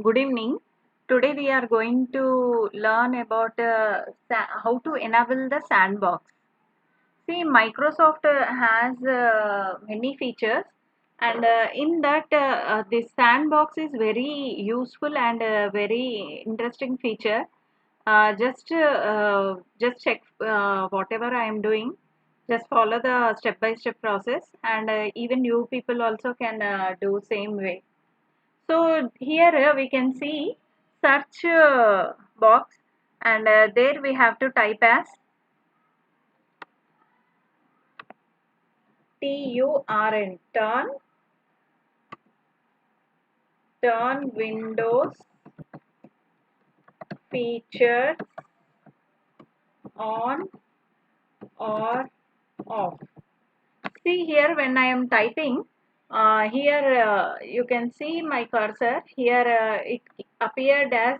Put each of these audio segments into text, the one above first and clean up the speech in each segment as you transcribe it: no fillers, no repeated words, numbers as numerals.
Good evening. Today we are going to learn about how to enable the sandbox. See, Microsoft has many features, and in that, this sandbox is very useful and very interesting feature. Just check whatever I am doing. Just follow the step-by-step process, and even you people also can do same way. So here we can see search box, and there we have to type as turn Windows features on or off. See here when I am typing, here you can see my cursor. Here it appeared as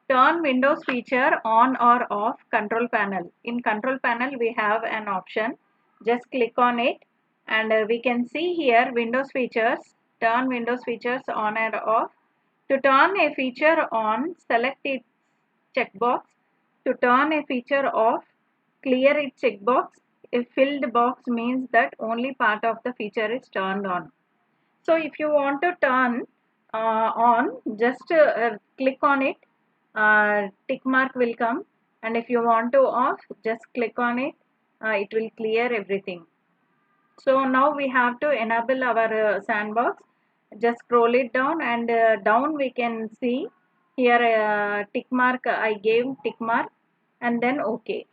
turn Windows feature on or off control panel. In control panel we have an option. Just click on it, and we can see here Windows features. Turn Windows features on and off. To turn a feature on, select its checkbox. To turn a feature off, clear its checkbox. A filled box means that only part of the feature is turned on. So if you want to turn on, just click on it. Tick mark will come, and if you want to off, just click on it. It will clear everything. So now we have to enable our sandbox. Just scroll it down, and down we can see here tick mark. I gave tick mark, and then OK.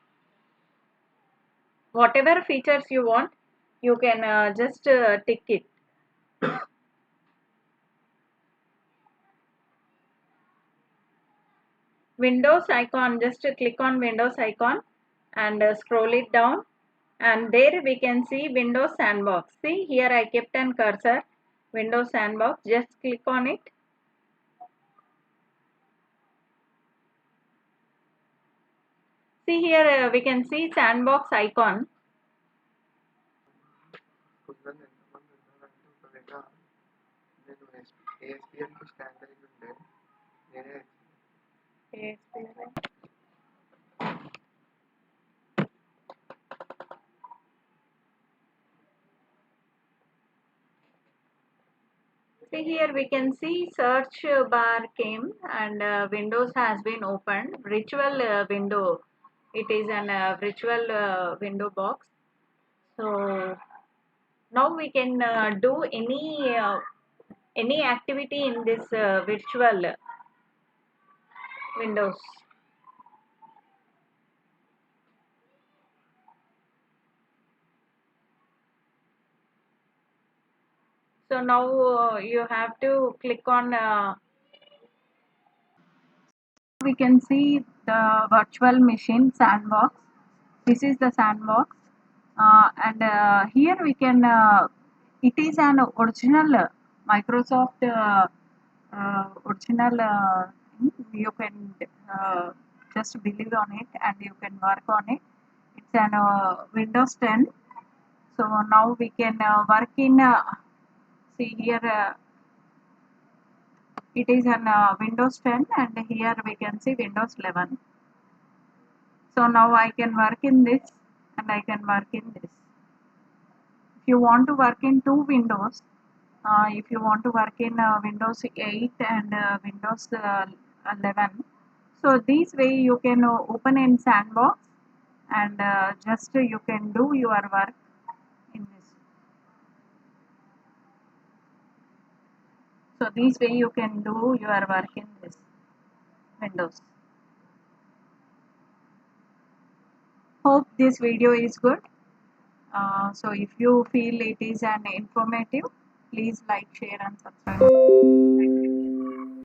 Whatever features you want, you can just tick it. Windows icon, just click on Windows icon and scroll it down, and there we can see Windows Sandbox. See here I kept an cursor, Windows Sandbox. Just click on it. See here we can see Sandbox icon. See here we can see search bar came, and Windows has been opened. Virtual window. It is an virtual window box. So now we can do any activity in this virtual windows. So now you have to click on we can see the virtual machine sandbox. This is the sandbox, and here we can it is an original Microsoft original you can just believe on it and you can work on it. It's an Windows 10. So now we can work in see here it is an Windows 10, and here we can see Windows 11. So now I can work in this, and I can work in this. If you want to work in two windows, if you want to work in Windows 8 and Windows 11, so this way you can open in Sandbox, and just you can do your work in this. So this way you can do your work in this Windows. Hope this video is good. So if you feel it is an informative, please like, share and subscribe.